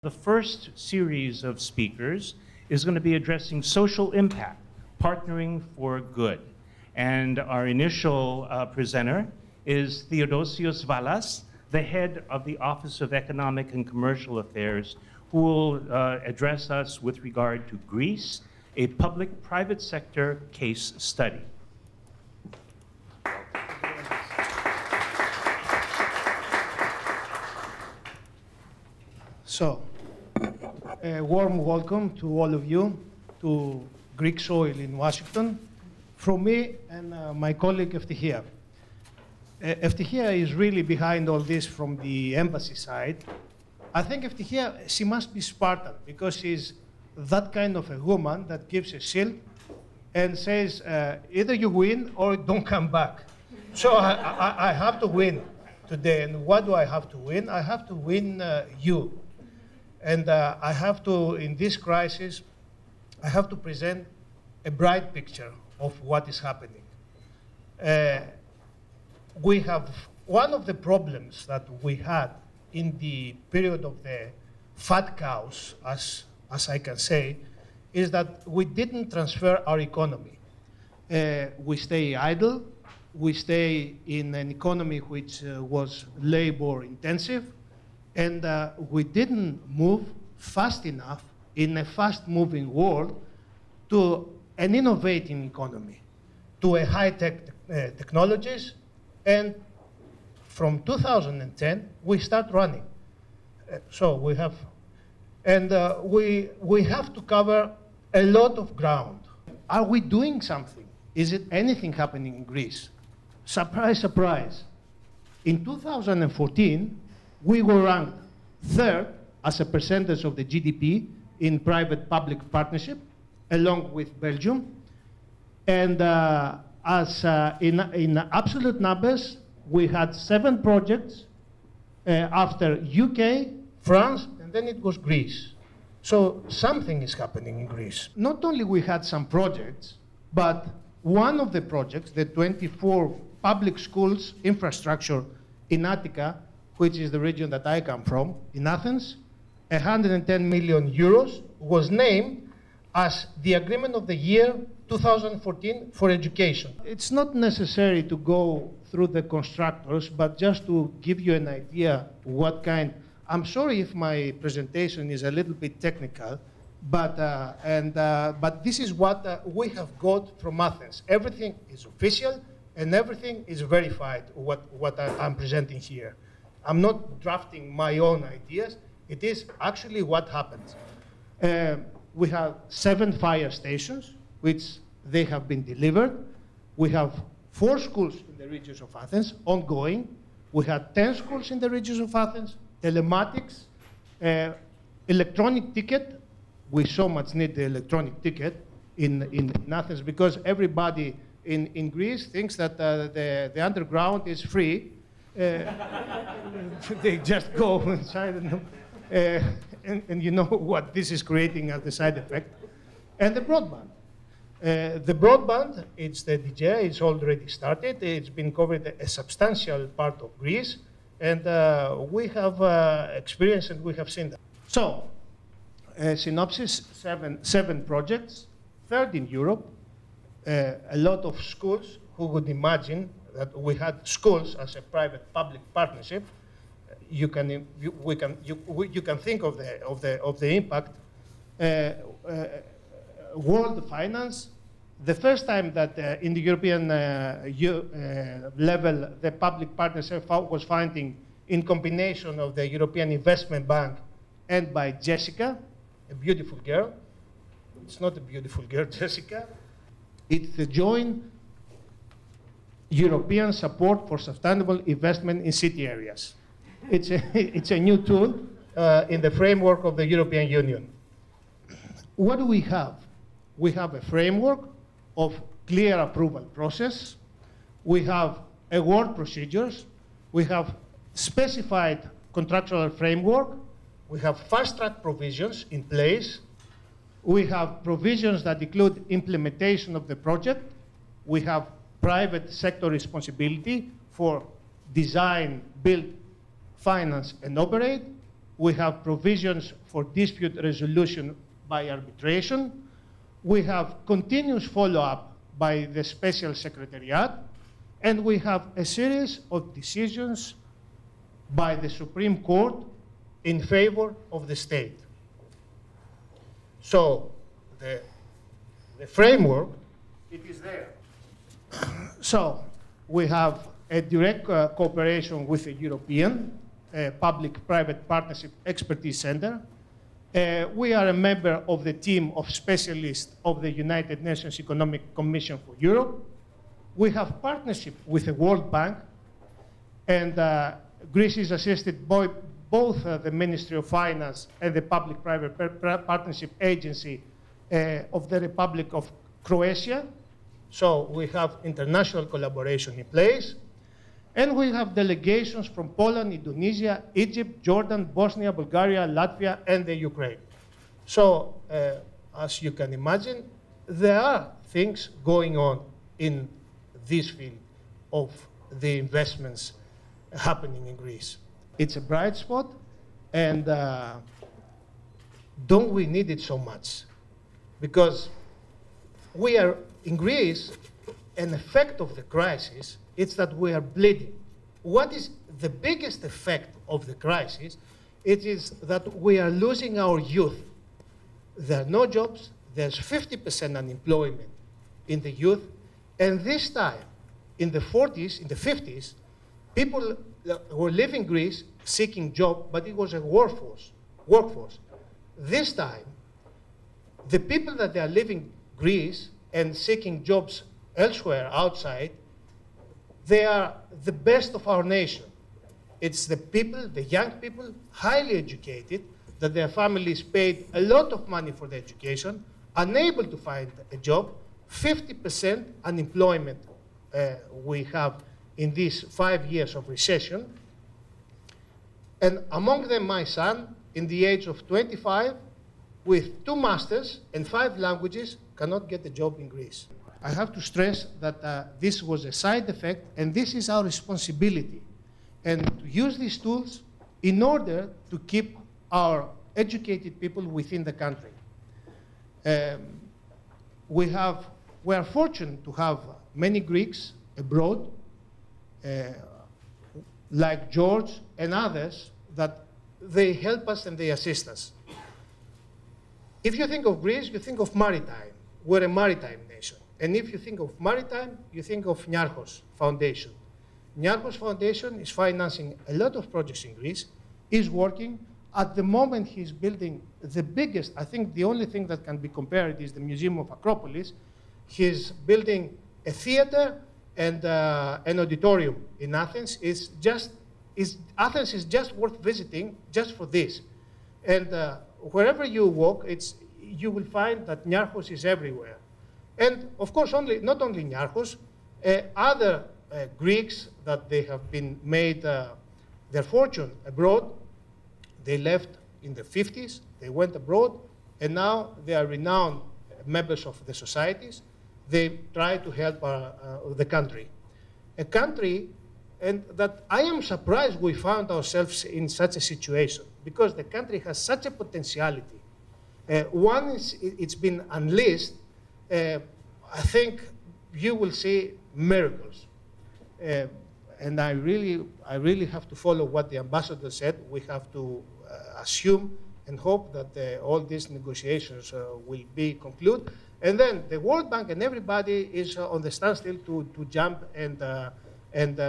The first series of speakers is going to be addressing social impact, partnering for good. And our initial presenter is Theodosios Vallas, the head of the Office of Economic and Commercial Affairs, who will address us with regard to Greece, a public-private sector case study. So, a warm welcome to all of you to Greek soil in Washington from me and my colleague Eftihia. Eftihia is really behind all this from the embassy side. I think Eftihia, she must be Spartan because she's that kind of a woman that gives a shield and says, either you win or don't come back. So I have to win today. And what do I have to win? I have to win you. And I have to, in this crisis, I have to present a bright picture of what is happening. We have one of the problems that we had in the period of the fat cows, as I can say, is that we didn't transfer our economy. We stay idle. We stay in an economy which was labor intensive. And we didn't move fast enough in a fast-moving world to an innovating economy, to a high-tech technologies. And from 2010, we start running. So we have, and we have to cover a lot of ground. Are we doing something? Is it anything happening in Greece? Surprise, surprise. In 2014, we were ranked third as a percentage of the GDP in private-public partnership, along with Belgium. And in absolute numbers, we had 7 projects after UK, France, and then it was Greece. So something is happening in Greece. Not only we had some projects, but one of the projects, the 24 public schools infrastructure in Attica, which is the region that I come from, in Athens, 110 million euros was named as the agreement of the year 2014 for education. It's not necessary to go through the constructors, but just to give you an idea what kind. I'm sorry if my presentation is a little bit technical, but this is what we have got from Athens. Everything is official and everything is verified, what I'm presenting here. I'm not drafting my own ideas. It is actually what happens. We have 7 fire stations, which they have been delivered. We have 4 schools in the regions of Athens, ongoing. We had 10 schools in the regions of Athens, telematics, electronic ticket. We so much need the electronic ticket in Athens because everybody in Greece thinks that the underground is free. They just go inside and you know what this is creating as the side effect. And the broadband. The broadband, it's the DJ, it's already started. It's been covered a substantial part of Greece. And we have experienced and we have seen that. So, synopsis, 7 projects, third in Europe, a lot of schools. Who would imagine that we had schools as a private-public partnership? You can think of the impact. World finance. The first time that in the European level, the public partnership was finding in combination of the European Investment Bank and by Jessica, a beautiful girl. It's not a beautiful girl, Jessica. It's the joint European support for sustainable investment in city areas. It's a new tool in the framework of the European Union. What do we have? We have a framework of clear approval process. We have award procedures. We have specified contractual framework. We have fast-track provisions in place. We have provisions that include implementation of the project. We have private sector responsibility for design, build, finance, and operate. We have provisions for dispute resolution by arbitration. We have continuous follow-up by the Special Secretariat. And we have a series of decisions by the Supreme Court in favor of the state. So the framework, it is there. So we have a direct cooperation with the European Public-Private Partnership Expertise Center. We are a member of the team of specialists of the United Nations Economic Commission for Europe. We have partnership with the World Bank, and Greece is assisted by both the Ministry of Finance and the Public-Private Partnership Agency of the Republic of Croatia. So we have international collaboration in place. And we have delegations from Poland, Indonesia, Egypt, Jordan, Bosnia, Bulgaria, Latvia, and the Ukraine. So, as you can imagine, there are things going on in this field of the investments happening in Greece. It's a bright spot, and don't we need it so much? Because we are, in Greece, an effect of the crisis, it's that we are bleeding. What is the biggest effect of the crisis? It is that we are losing our youth. There are no jobs, there's 50% unemployment in the youth, and this time, in the 40s, in the 50s, people were leaving Greece seeking job, but it was a workforce. This time, the people that are leaving Greece and seeking jobs elsewhere outside, they are the best of our nation. It's the people, the young people, highly educated, that their families paid a lot of money for their education, unable to find a job, 50% unemployment we have in these 5 years of recession. And among them, my son, in the age of 25, with 2 masters and 5 languages, cannot get a job in Greece. I have to stress that this was a side effect, and this is our responsibility, and to use these tools in order to keep our educated people within the country. We are fortunate to have many Greeks abroad, like George and others, that they help us and they assist us. If you think of Greece, you think of maritime. We're a maritime nation. And if you think of maritime, you think of Niarchos Foundation. Niarchos Foundation is financing a lot of projects in Greece, is working. At the moment, he's building the biggest, I think the only thing that can be compared is the Museum of Acropolis. He's building a theater and an auditorium in Athens. Athens is just worth visiting just for this. And wherever you walk, you will find that Niarchos is everywhere. And of course, not only Niarchos, other Greeks that they have been made their fortune abroad. They left in the 50s, they went abroad, and now they are renowned members of the societies. They try to help the country. A country, and that I am surprised we found ourselves in such a situation, because the country has such a potentiality. It's been unleashed. I think you will see miracles. And I really have to follow what the ambassador said. We have to assume and hope that all these negotiations will be concluded. And then the World Bank and everybody is on the standstill to jump and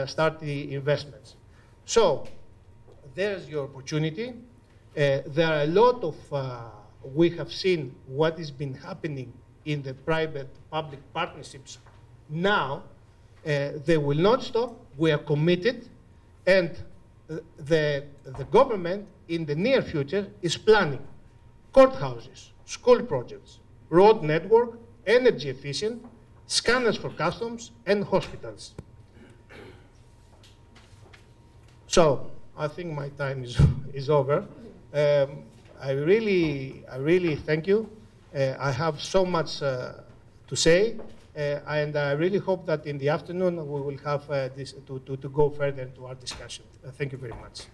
start the investments. So there's your opportunity. There are a lot of, we have seen what has been happening in the private-public partnerships now. They will not stop. We are committed. And the government in the near future is planning courthouses, school projects, road network, energy efficient, scanners for customs, and hospitals. So I think my time is over. I really thank you. I have so much to say, and I really hope that in the afternoon we will have this to go further into our discussion. Thank you very much.